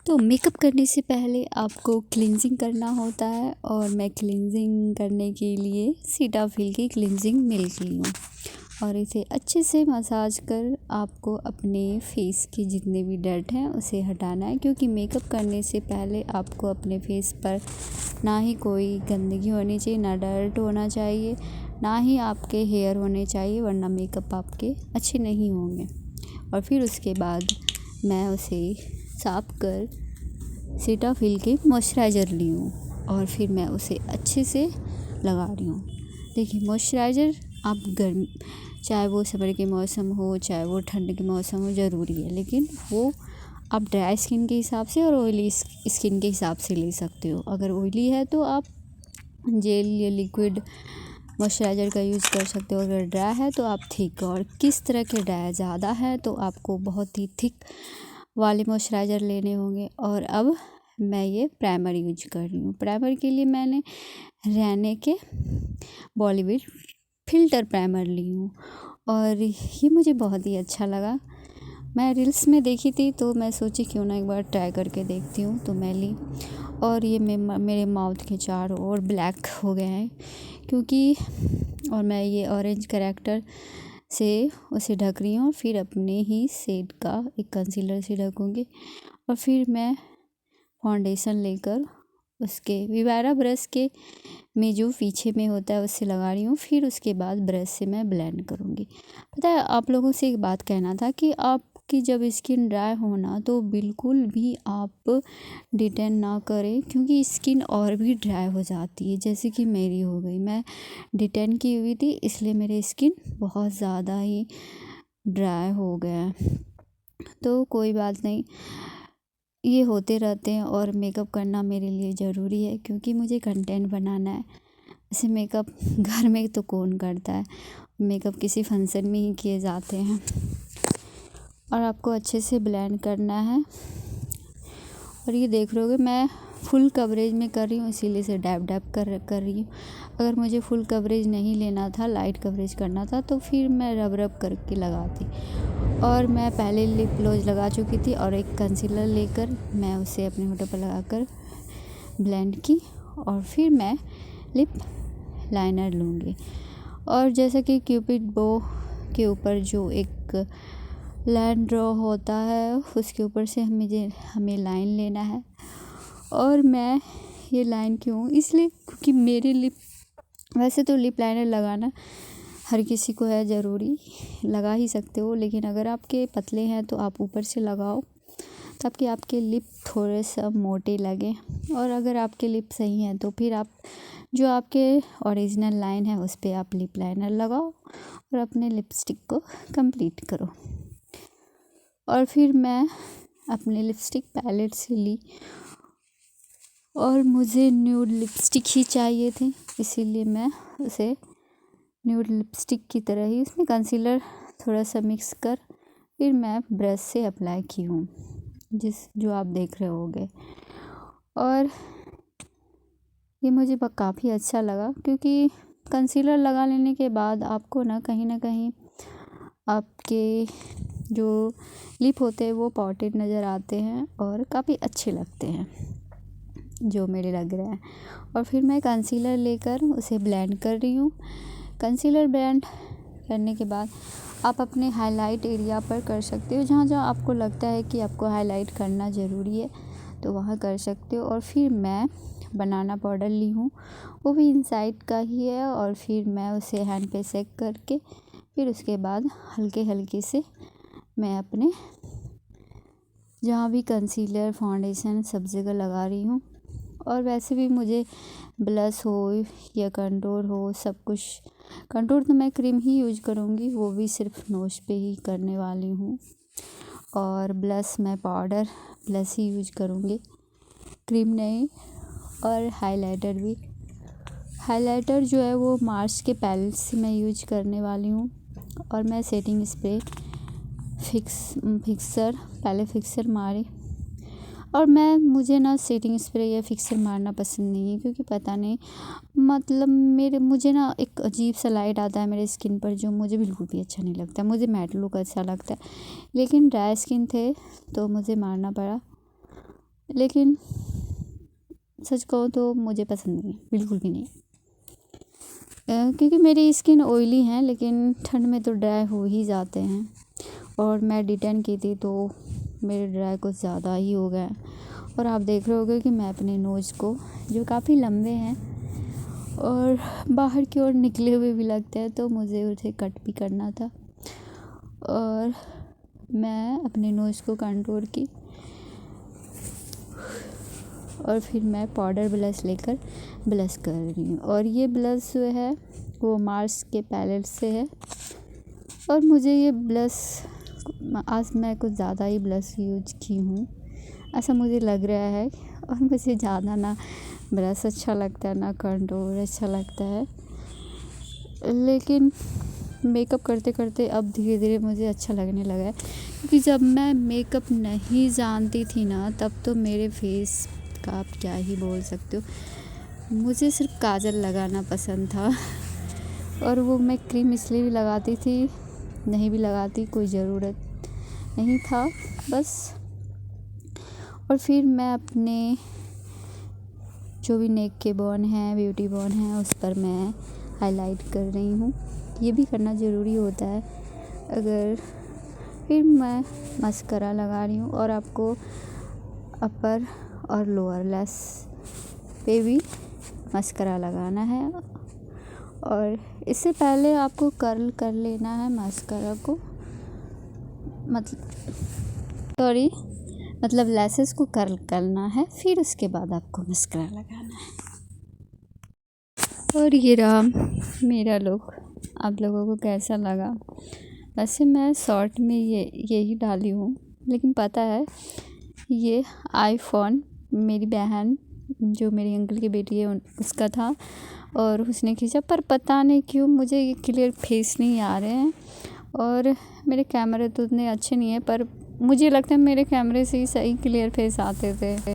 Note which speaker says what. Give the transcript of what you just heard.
Speaker 1: तो मेकअप करने से पहले आपको क्लींजिंग करना होता है और मैं क्लींजिंग करने के लिए सीटाफिल की क्लींजिंग मिल्क ली हूँ और इसे अच्छे से मसाज कर आपको अपने फेस के जितने भी डर्ट हैं उसे हटाना है, क्योंकि मेकअप करने से पहले आपको अपने फेस पर ना ही कोई गंदगी होनी चाहिए, ना डर्ट होना चाहिए, ना ही आपके हेयर होने चाहिए, वरना मेकअप आपके अच्छे नहीं होंगे। और फिर उसके बाद मैं उसे साफ कर सीटाफिल के मॉइस्चराइज़र ली हूँ और फिर मैं उसे अच्छे से लगा रही हूँ। देखिए, मॉइस्चराइज़र आप गर्म, चाहे वो समर के मौसम हो चाहे वो ठंड के मौसम हो, ज़रूरी है, लेकिन वो आप ड्राई स्किन के हिसाब से और ऑयली स्किन के हिसाब से ले सकते हो। अगर ऑयली है तो आप जेल या लिक्विड मॉइस्चराइज़र का यूज़ कर सकते हो, अगर ड्राई है तो आप थिक। और किस तरह के ड्राई ज़्यादा है तो आपको बहुत ही थिक वाले मॉइस्चराइज़र लेने होंगे। और अब मैं ये प्राइमर यूज कर रही हूँ। प्राइमर के लिए मैंने रैने के बॉलीवुड फ़िल्टर प्राइमर ली हूँ और ये मुझे बहुत ही अच्छा लगा। मैं रील्स में देखी थी तो मैं सोची क्यों ना एक बार ट्राई करके देखती हूँ, तो मैं ली और ये मेरे माउथ के चारों ओर ब्लैक हो गए हैं क्योंकि, और मैं ये ऑरेंज करेक्टर से उसे ढक रही हूँ। फिर अपने ही शेड का एक कंसीलर से ढकूँगी और फिर मैं फाउंडेशन लेकर उसके विवारा ब्रश के में जो पीछे में होता है उससे लगा रही हूँ। फिर उसके बाद ब्रश से मैं ब्लेंड करूँगी। पता है, आप लोगों से एक बात कहना था कि आपकी जब स्किन ड्राई हो ना तो बिल्कुल भी आप डिटेन ना करें, क्योंकि स्किन और भी ड्राई हो जाती है, जैसे कि मेरी हो गई। मैं डिटेन की हुई थी इसलिए मेरी स्किन बहुत ज़्यादा ही ड्राई हो गया। तो कोई बात नहीं, ये होते रहते हैं और मेकअप करना मेरे लिए ज़रूरी है क्योंकि मुझे कंटेंट बनाना है। ऐसे मेकअप घर में तो कौन करता है, मेकअप किसी फंक्शन में ही किए जाते हैं। और आपको अच्छे से ब्लेंड करना है। और ये देख रहे होगे मैं फुल कवरेज में कर रही हूँ, इसीलिए से डैब डैब कर रही हूँ। अगर मुझे फुल कवरेज नहीं लेना था, लाइट कवरेज करना था, तो फिर मैं रब रब करके लगाती। और मैं पहले लिप ग्लोज लगा चुकी थी और एक कंसीलर लेकर मैं उसे अपने होठों पर लगाकर ब्लेंड की और फिर मैं लिप लाइनर लूँगी। और जैसा कि क्यूपिड बो के ऊपर जो एक लाइन ड्रॉ होता है उसके ऊपर से हमें लाइन लेना है। और मैं ये लाइन क्यों, इसलिए क्योंकि मेरे लिप, वैसे तो लिप लाइनर लगाना हर किसी को है, ज़रूरी, लगा ही सकते हो, लेकिन अगर आपके पतले हैं तो आप ऊपर से लगाओ ताकि आपके लिप थोड़े सा मोटे लगे। और अगर आपके लिप सही हैं तो फिर आप जो आपके ओरिजिनल लाइन है उस पर आप लिप लाइनर लगाओ और अपने लिपस्टिक को कंप्लीट करो। और फिर मैं अपने लिपस्टिक पैलेट से ली और मुझे न्यूड लिपस्टिक ही चाहिए थी, इसीलिए मैं उसे न्यूड लिपस्टिक की तरह ही उसमें कंसीलर थोड़ा सा मिक्स कर फिर मैं ब्रश से अप्लाई की हूँ, जो आप देख रहे होगे। और ये मुझे काफ़ी अच्छा लगा क्योंकि कंसीलर लगा लेने के बाद आपको ना कहीं आपके जो लिप होते हैं वो पॉटेड नज़र आते हैं और काफ़ी अच्छे लगते हैं, जो मेरे लग रहे हैं। और फिर मैं कंसीलर लेकर उसे ब्लेंड कर रही हूँ। कंसीलर ब्लेंड करने के बाद आप अपने हाईलाइट एरिया पर कर सकते हो, जहाँ जहाँ आपको लगता है कि आपको हाईलाइट करना ज़रूरी है तो वहाँ कर सकते हो। और फिर मैं बनाना पाउडर ली हूँ, वो भी इनसाइड का ही है, और फिर मैं उसे हैंड पे सेक करके फिर उसके बाद हल्के हल्के से मैं अपने जहाँ भी कंसीलर फाउंडेशन सब जगह लगा रही हूँ। और वैसे भी मुझे ब्लश हो या कंटूर हो, सब कुछ, कंटूर तो मैं क्रीम ही यूज करूँगी, वो भी सिर्फ नोज पे ही करने वाली हूँ। और ब्लश मैं पाउडर ब्लश ही यूज करूँगी, क्रीम नहीं। और हाइलाइटर भी, हाइलाइटर जो है वो मार्स के पैलेट से मैं यूज करने वाली हूँ। और मैं सेटिंग स्प्रे पहले फिक्सर मारी। और मुझे ना सेटिंग स्प्रे या फिक्सर मारना पसंद नहीं है, क्योंकि पता नहीं, मतलब मुझे ना एक अजीब सा लाइट आता है मेरे स्किन पर जो मुझे बिल्कुल भी अच्छा नहीं लगता। मुझे मैट लुक अच्छा लगता है, लेकिन ड्राई स्किन थे तो मुझे मारना पड़ा। लेकिन सच कहूँ तो मुझे पसंद नहीं है, बिल्कुल भी नहीं। क्योंकि मेरी स्किन ऑयली है, लेकिन ठंड में तो ड्राई हो ही जाते हैं। और मैं D10 की थी तो मेरे ड्राई कुछ ज़्यादा ही हो गया। और आप देख रहे होगे कि मैं अपने नोज़ को, जो काफ़ी लंबे हैं और बाहर की ओर निकले हुए भी लगते हैं, तो मुझे उसे कट भी करना था। और मैं अपने नोज़ को कंटूर की और फिर मैं पाउडर ब्लश लेकर ब्लश कर रही हूँ। और ये ब्लश जो है वो मार्स के पैलेट से है। और मुझे ये ब्लश, आज मैं कुछ ज़्यादा ही ब्लश यूज की हूँ, ऐसा मुझे लग रहा है। और मुझे ज़्यादा ना ब्रश अच्छा लगता है, ना कंटूर अच्छा लगता है। लेकिन मेकअप करते करते अब धीरे धीरे मुझे अच्छा लगने लगा है। क्योंकि जब मैं मेकअप नहीं जानती थी ना, तब तो मेरे फेस का आप क्या ही बोल सकते हो। मुझे सिर्फ काजल लगाना पसंद था। और वो मैं क्रीम इसलिए भी लगाती थी, नहीं भी लगाती कोई ज़रूरत नहीं था बस। और फिर मैं अपने जो भी नेक के बोन हैं, ब्यूटी बोन हैं, उस पर मैं हाईलाइट कर रही हूँ। ये भी करना ज़रूरी होता है। अगर फिर मैं मस्करा लगा रही हूँ। और आपको अपर और लोअर लैश पे भी मस्करा लगाना है। और इससे पहले आपको कर्ल कर लेना है मस्करा को, मतलब लैसेस को कर्ल करना है। फिर उसके बाद आपको मस्करा लगाना है। और ये रहा मेरा लुक। आप लोगों को कैसा लगा? वैसे मैं शॉर्ट में यही डाली हूँ, लेकिन पता है ये आईफोन मेरी बहन, जो मेरी अंकल की बेटी है, उसका था और उसने खींचा। पर पता नहीं क्यों मुझे ये क्लियर फेस नहीं आ रहे हैं। और मेरे कैमरे तो उतने अच्छे नहीं है, पर मुझे लगता है मेरे कैमरे से ही सही क्लियर फेस आते थे।